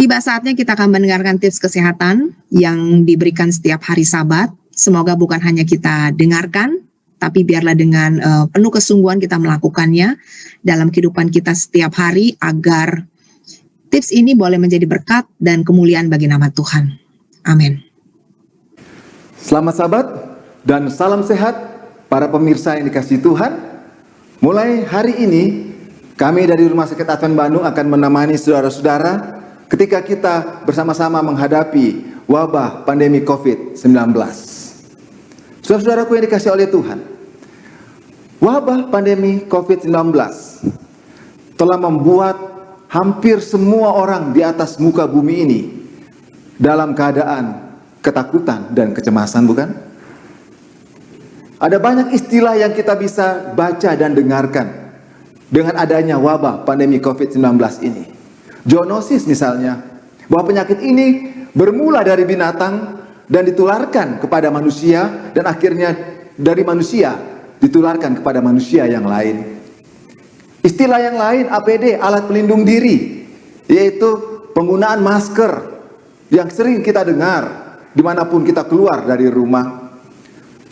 Tiba saatnya kita akan mendengarkan tips kesehatan yang diberikan setiap hari Sabat. Semoga bukan hanya kita dengarkan, tapi biarlah dengan penuh kesungguhan kita melakukannya dalam kehidupan kita setiap hari agar tips ini boleh menjadi berkat dan kemuliaan bagi nama Tuhan. Amin. Selamat Sabat dan salam sehat para pemirsa yang dikasihi Tuhan. Mulai hari ini kami dari Rumah Sakit Advent Bandung akan menemani saudara-saudara ketika kita bersama-sama menghadapi wabah pandemi COVID-19. Saudara-saudaraku yang dikasihi oleh Tuhan, wabah pandemi COVID-19 telah membuat hampir semua orang di atas muka bumi ini dalam keadaan ketakutan dan kecemasan, bukan? Ada banyak istilah yang kita bisa baca dan dengarkan dengan adanya wabah pandemi COVID-19 ini. Zoonosis misalnya, bahwa penyakit ini bermula dari binatang dan ditularkan kepada manusia dan akhirnya dari manusia ditularkan kepada manusia yang lain. Istilah yang lain APD, alat pelindung diri, yaitu penggunaan masker yang sering kita dengar dimanapun kita keluar dari rumah.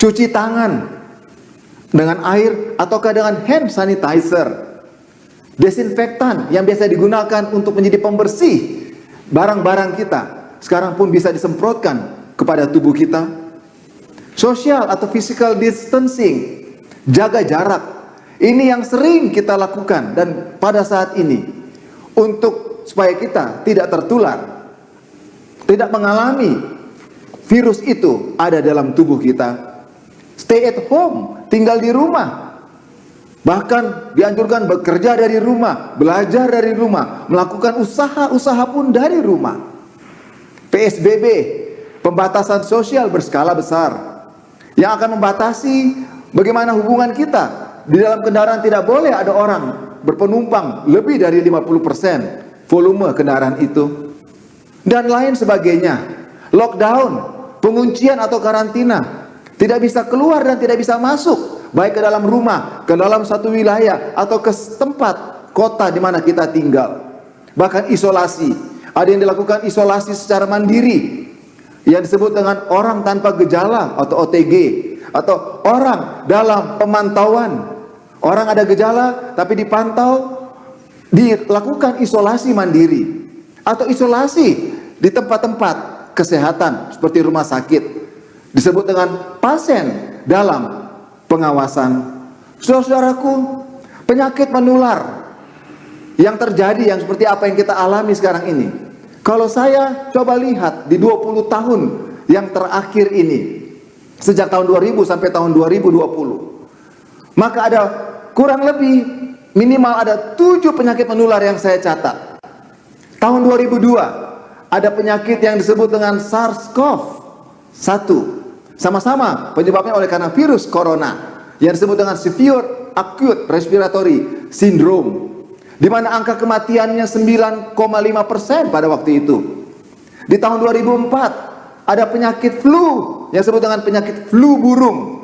Cuci tangan dengan air ataukah dengan hand sanitizer. Desinfektan yang biasa digunakan untuk menjadi pembersih barang-barang kita sekarang pun bisa disemprotkan kepada tubuh kita. Social atau physical distancing, jaga jarak, ini yang sering kita lakukan dan pada saat ini untuk supaya kita tidak tertular, tidak mengalami virus itu ada dalam tubuh kita. Stay at home, tinggal di rumah. Bahkan dianjurkan bekerja dari rumah, belajar dari rumah, melakukan usaha-usaha pun dari rumah. PSBB, pembatasan sosial berskala besar, yang akan membatasi bagaimana hubungan kita. Di dalam kendaraan tidak boleh ada orang berpenumpang lebih dari 50% volume kendaraan itu. Dan lain sebagainya. Lockdown, penguncian atau karantina, tidak bisa keluar dan tidak bisa masuk, baik ke dalam rumah, ke dalam satu wilayah, atau ke tempat kota di mana kita tinggal. Bahkan isolasi, ada yang dilakukan isolasi secara mandiri, yang disebut dengan orang tanpa gejala atau OTG, atau orang dalam pemantauan. Orang ada gejala tapi dipantau, dilakukan isolasi mandiri, atau isolasi di tempat-tempat kesehatan seperti rumah sakit, disebut dengan pasien dalam pengawasan. Saudara-saudaraku, penyakit menular yang terjadi yang seperti apa yang kita alami sekarang ini. Kalau saya coba lihat di 20 tahun yang terakhir ini, sejak tahun 2000 sampai tahun 2020, maka ada kurang lebih minimal ada 7 penyakit menular yang saya catat. Tahun 2002 ada penyakit yang disebut dengan SARS-CoV-1. Sama-sama penyebabnya oleh karena virus corona yang disebut dengan Severe Acute Respiratory Syndrome, di mana angka kematiannya 9,5% pada waktu itu. Di tahun 2004 ada penyakit flu yang disebut dengan penyakit flu burung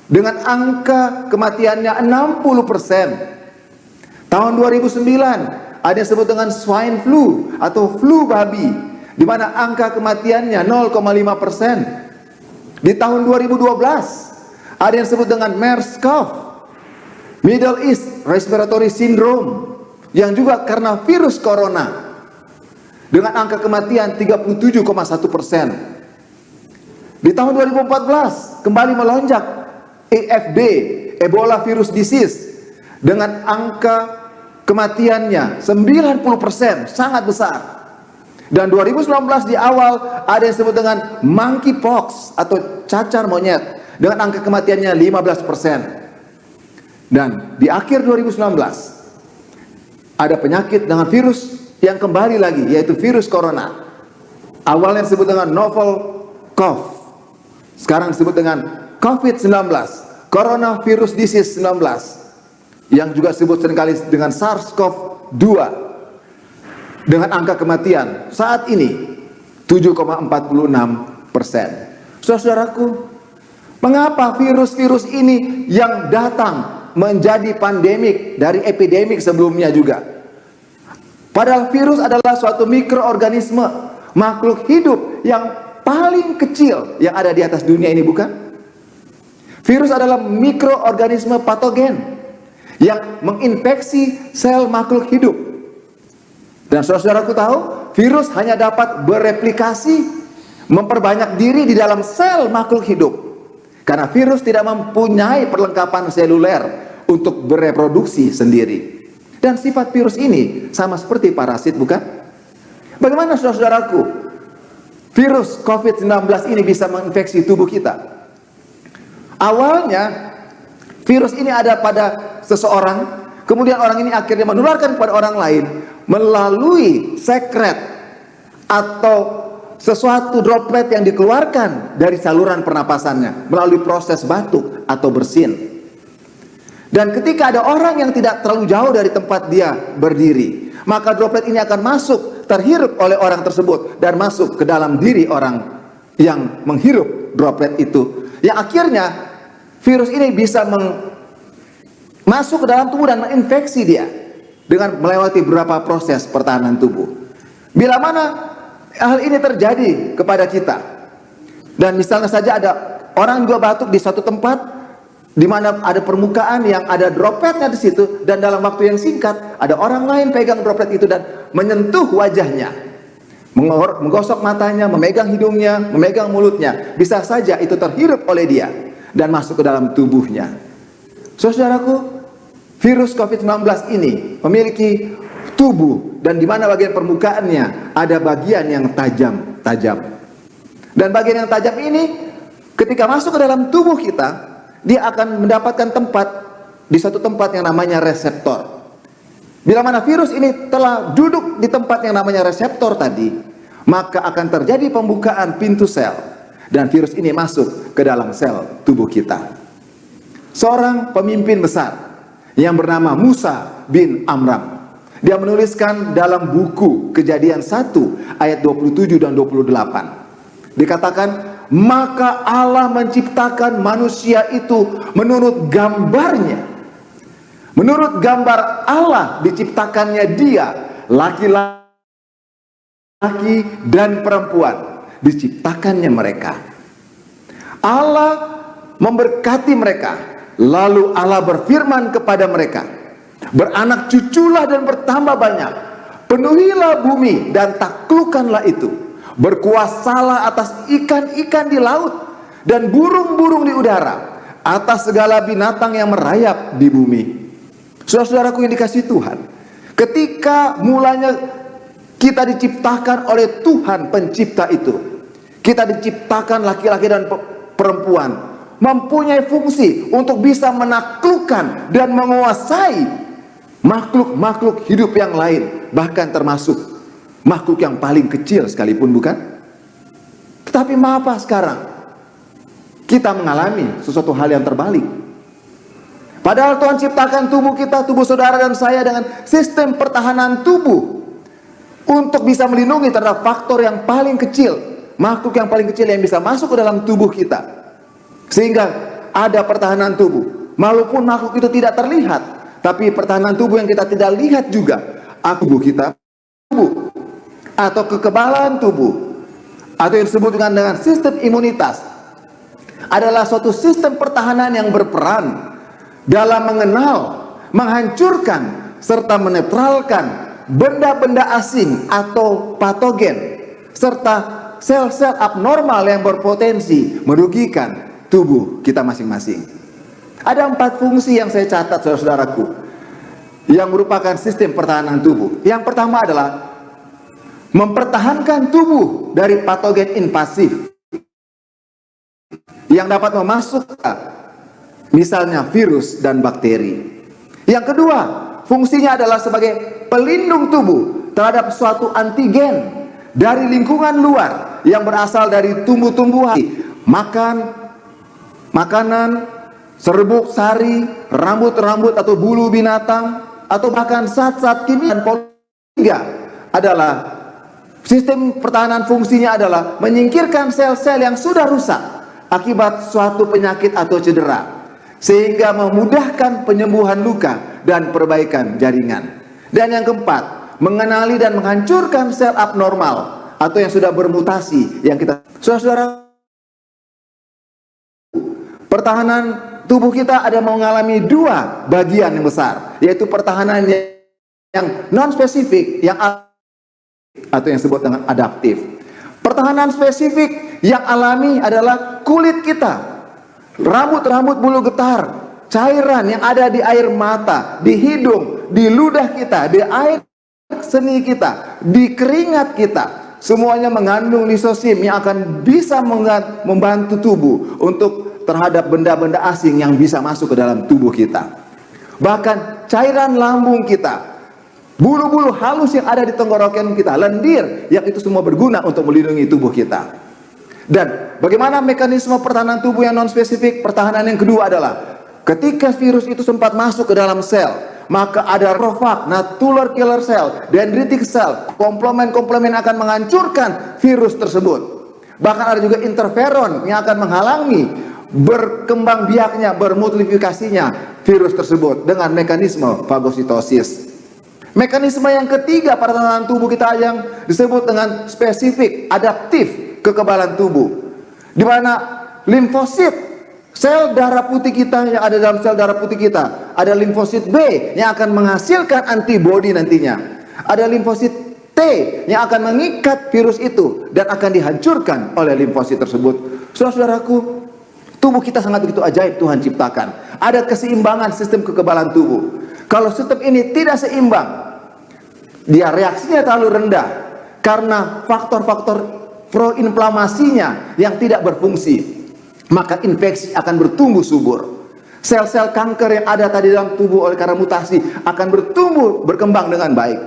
dengan angka kematiannya 60%. Tahun 2009 ada yang disebut dengan swine flu atau flu babi, di mana angka kematiannya 0,5%. Di tahun 2012 ada yang disebut dengan MERS-CoV, Middle East Respiratory Syndrome, yang juga karena virus corona, dengan angka kematian 37,1%. Di tahun 2014 kembali melonjak EFD, Ebola Virus Disease, dengan angka kematiannya 90%, sangat besar. Dan 2019 di awal ada yang disebut dengan monkeypox atau cacar monyet dengan angka kematiannya 15%. Dan di akhir 2019 ada penyakit dengan virus yang kembali lagi, yaitu virus corona. Awalnya disebut dengan novel CoV, sekarang disebut dengan COVID-19, Coronavirus Disease 19, yang juga disebut seringkali dengan SARS-CoV-2, dengan angka kematian saat ini 7,46%. Saudaraku, mengapa virus-virus ini yang datang menjadi pandemik dari epidemik sebelumnya juga? Padahal virus adalah suatu mikroorganisme, makhluk hidup yang paling kecil yang ada di atas dunia ini, bukan? Virus adalah mikroorganisme patogen yang menginfeksi sel makhluk hidup. Dan saudara-saudaraku tahu, virus hanya dapat bereplikasi, memperbanyak diri di dalam sel makhluk hidup. Karena virus tidak mempunyai perlengkapan seluler untuk bereproduksi sendiri. Dan sifat virus ini sama seperti parasit, bukan? Bagaimana saudara-saudaraku virus COVID-19 ini bisa menginfeksi tubuh kita? Awalnya virus ini ada pada seseorang, kemudian orang ini akhirnya menularkan kepada orang lain melalui sekret atau sesuatu droplet yang dikeluarkan dari saluran pernapasannya melalui proses batuk atau bersin. Dan ketika ada orang yang tidak terlalu jauh dari tempat dia berdiri, maka droplet ini akan masuk, terhirup oleh orang tersebut dan masuk ke dalam diri orang yang menghirup droplet itu, yang akhirnya virus ini bisa masuk ke dalam tubuh dan menginfeksi dia dengan melewati beberapa proses pertahanan tubuh. Bila mana hal ini terjadi kepada kita, dan misalnya saja ada orang juga batuk di satu tempat di mana ada permukaan yang ada dropletnya di situ, dan dalam waktu yang singkat ada orang lain pegang droplet itu dan menyentuh wajahnya, menggosok matanya, memegang hidungnya, memegang mulutnya, bisa saja itu terhirup oleh dia dan masuk ke dalam tubuhnya. Saudaraku, virus COVID-19 ini memiliki tubuh, dan di mana bagian permukaannya ada bagian yang tajam. Dan bagian yang tajam ini ketika masuk ke dalam tubuh kita, dia akan mendapatkan tempat di satu tempat yang namanya reseptor. Bila mana virus ini telah duduk di tempat yang namanya reseptor tadi, maka akan terjadi pembukaan pintu sel dan virus ini masuk ke dalam sel tubuh kita. Seorang pemimpin besar yang bernama Musa bin Amram, dia menuliskan dalam buku Kejadian 1 ayat 27 dan 28. Dikatakan, maka Allah menciptakan manusia itu menurut gambarnya. Menurut gambar Allah diciptakannya dia, laki-laki dan perempuan, diciptakannya mereka. Allah memberkati mereka, lalu Allah berfirman kepada mereka, beranak cuculah dan bertambah banyak, penuhilah bumi dan taklukkanlah itu. Berkuasalah atas ikan-ikan di laut dan burung-burung di udara, atas segala binatang yang merayap di bumi. Saudara-saudaraku yang dikasihi Tuhan, ketika mulanya kita diciptakan oleh Tuhan pencipta itu, kita diciptakan laki-laki dan perempuan, mempunyai fungsi untuk bisa menaklukkan dan menguasai makhluk-makhluk hidup yang lain, bahkan termasuk makhluk yang paling kecil sekalipun, bukan? Tetapi mengapa sekarang kita mengalami sesuatu hal yang terbalik? Padahal Tuhan ciptakan tubuh kita, tubuh saudara dan saya dengan sistem pertahanan tubuh untuk bisa melindungi terhadap faktor yang paling kecil, makhluk yang paling kecil yang bisa masuk ke dalam tubuh kita, sehingga ada pertahanan tubuh. Walaupun makhluk itu tidak terlihat, tapi pertahanan tubuh yang kita tidak lihat juga, tubuh kita, tubuh atau kekebalan tubuh, atau yang disebut dengan sistem imunitas, adalah suatu sistem pertahanan yang berperan dalam mengenal, menghancurkan, serta menetralkan benda-benda asing atau patogen, serta sel-sel abnormal yang berpotensi merugikan tubuh kita masing-masing. Ada 4 fungsi yang saya catat, saudara-saudaraku, yang merupakan sistem pertahanan tubuh. Yang pertama adalah mempertahankan tubuh dari patogen invasif yang dapat memasukkan misalnya virus dan bakteri. Yang kedua, fungsinya adalah sebagai pelindung tubuh terhadap suatu antigen dari lingkungan luar yang berasal dari tumbuh-tumbuhan, makanan, serbuk sari, rambut-rambut atau bulu binatang, atau bahkan zat-zat kimia. Dan ketiga adalah sistem pertahanan, fungsinya adalah menyingkirkan sel-sel yang sudah rusak akibat suatu penyakit atau cedera, sehingga memudahkan penyembuhan luka dan perbaikan jaringan. Dan yang keempat, mengenali dan menghancurkan sel abnormal atau yang sudah bermutasi yang kita. Saudara-saudara, pertahanan tubuh kita ada mengalami dua bagian yang besar, yaitu pertahanan yang non spesifik, yang atau yang disebut dengan adaptif. Pertahanan spesifik yang alami adalah kulit kita, rambut-rambut bulu getar, cairan yang ada di air mata, di hidung, di ludah kita, di air seni kita, di keringat kita. Semuanya mengandung lisosim yang akan bisa membantu tubuh untuk terhadap benda-benda asing yang bisa masuk ke dalam tubuh kita. Bahkan cairan lambung kita, bulu-bulu halus yang ada di tenggorokan kita, lendir, yang itu semua berguna untuk melindungi tubuh kita. Dan bagaimana mekanisme pertahanan tubuh yang non spesifik? Pertahanan yang kedua adalah ketika virus itu sempat masuk ke dalam sel, maka ada profag, natural killer cell, dendritic cell, komplemen-komplemen akan menghancurkan virus tersebut. Bahkan ada juga interferon yang akan menghalangi berkembang biaknya, bermultiplikasinya virus tersebut dengan mekanisme fagositosis. Mekanisme yang ketiga pertahanan tubuh kita yang disebut dengan spesifik, adaptif kekebalan tubuh, di mana limfosit, sel darah putih kita yang ada dalam sel darah putih kita, ada limfosit B yang akan menghasilkan antibodi nantinya, ada limfosit T yang akan mengikat virus itu dan akan dihancurkan oleh limfosit tersebut. Saudara-saudaraku, tubuh kita sangat begitu ajaib Tuhan ciptakan. Ada keseimbangan sistem kekebalan tubuh. Kalau sistem ini tidak seimbang, dia reaksinya terlalu rendah karena faktor-faktor proinflamasinya yang tidak berfungsi, maka infeksi akan bertumbuh subur. Sel-sel kanker yang ada tadi dalam tubuh oleh karena mutasi akan bertumbuh, berkembang dengan baik.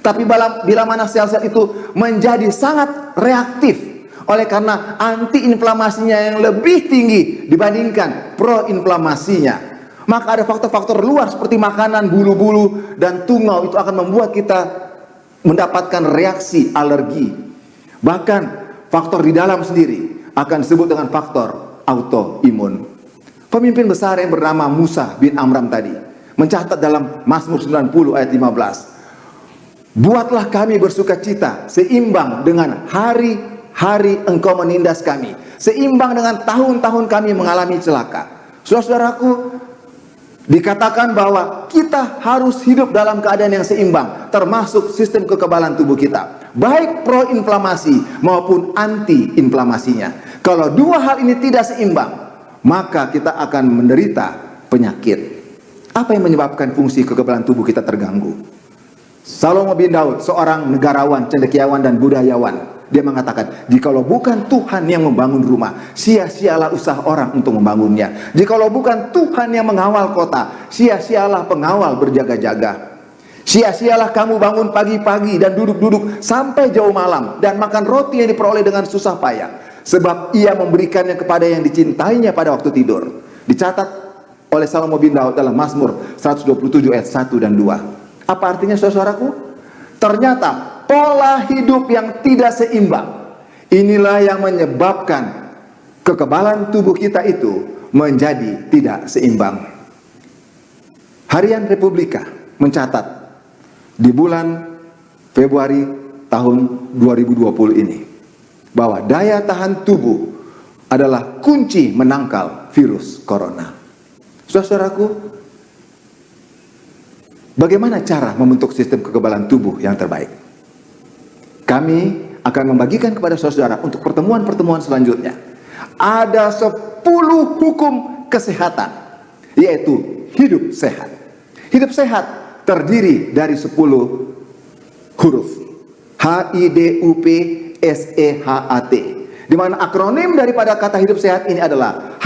Tapi bila mana sel-sel itu menjadi sangat reaktif oleh karena antiinflamasinya yang lebih tinggi dibandingkan proinflamasinya, maka ada faktor-faktor luar seperti makanan, bulu-bulu, dan tungau itu akan membuat kita mendapatkan reaksi alergi. Bahkan faktor di dalam sendiri akan disebut dengan faktor autoimun. Pemimpin besar yang bernama Musa bin Amram tadi mencatat dalam Mazmur 90 ayat 15, buatlah kami bersuka cita seimbang dengan hari-hari engkau menindas kami, seimbang dengan tahun-tahun kami mengalami celaka. Saudara-saudaraku, dikatakan bahwa kita harus hidup dalam keadaan yang seimbang, termasuk sistem kekebalan tubuh kita, baik proinflamasi maupun antiinflamasinya. Kalau dua hal ini tidak seimbang, maka kita akan menderita penyakit. Apa yang menyebabkan fungsi kekebalan tubuh kita terganggu? Salomo bin Daud, seorang negarawan, cendekiawan, dan budayawan, dia mengatakan, jikalau bukan Tuhan yang membangun rumah, sia-sialah usaha orang untuk membangunnya. Jikalau bukan Tuhan yang mengawal kota, sia-sialah pengawal berjaga-jaga. Sia-sialah kamu bangun pagi-pagi dan duduk-duduk sampai jauh malam dan makan roti yang diperoleh dengan susah payah, sebab ia memberikannya kepada yang dicintainya pada waktu tidur. Dicatat oleh Salomo bin Daud dalam Mazmur 127 ayat 1 dan 2. Apa artinya, saudaraku? Ternyata pola hidup yang tidak seimbang inilah yang menyebabkan kekebalan tubuh kita itu menjadi tidak seimbang. Harian Republika mencatat di bulan Februari tahun 2020 ini bahwa daya tahan tubuh adalah kunci menangkal virus corona. Saudaraku, bagaimana cara membentuk sistem kekebalan tubuh yang terbaik? Kami akan membagikan kepada saudara untuk pertemuan-pertemuan selanjutnya. Ada 10 hukum kesehatan, yaitu hidup sehat. Hidup sehat terdiri dari 10 huruf. HIDUPSEHAT. Di mana akronim daripada kata hidup sehat ini adalah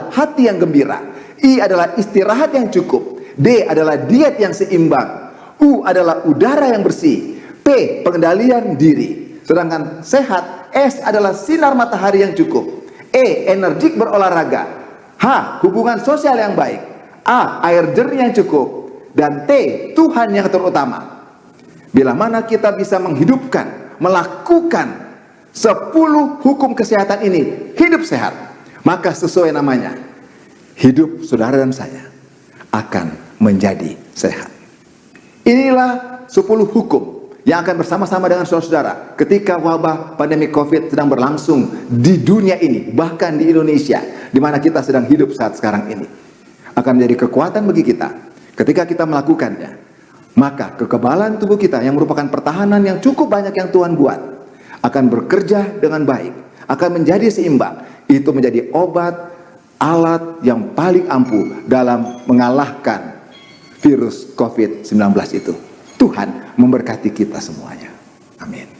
hati yang gembira. I adalah istirahat yang cukup. D adalah diet yang seimbang. U adalah udara yang bersih. P pengendalian diri. Sedangkan sehat, S adalah sinar matahari yang cukup. E energik berolahraga. H hubungan sosial yang baik. A air jernih yang cukup. Dan T Tuhan yang terutama. Bila mana kita bisa menghidupkan, melakukan 10 hukum kesehatan ini, hidup sehat, maka sesuai namanya, hidup saudara dan saya akan menjadi sehat. Inilah 10 hukum yang akan bersama-sama dengan saudara-saudara ketika wabah pandemi COVID sedang berlangsung di dunia ini, bahkan di Indonesia, di mana kita sedang hidup saat sekarang ini. Akan menjadi kekuatan bagi kita ketika kita melakukannya. Maka kekebalan tubuh kita yang merupakan pertahanan yang cukup banyak yang Tuhan buat akan bekerja dengan baik, akan menjadi seimbang. Itu menjadi obat, alat yang paling ampuh dalam mengalahkan virus COVID-19 itu. Tuhan memberkati kita semuanya. Amin.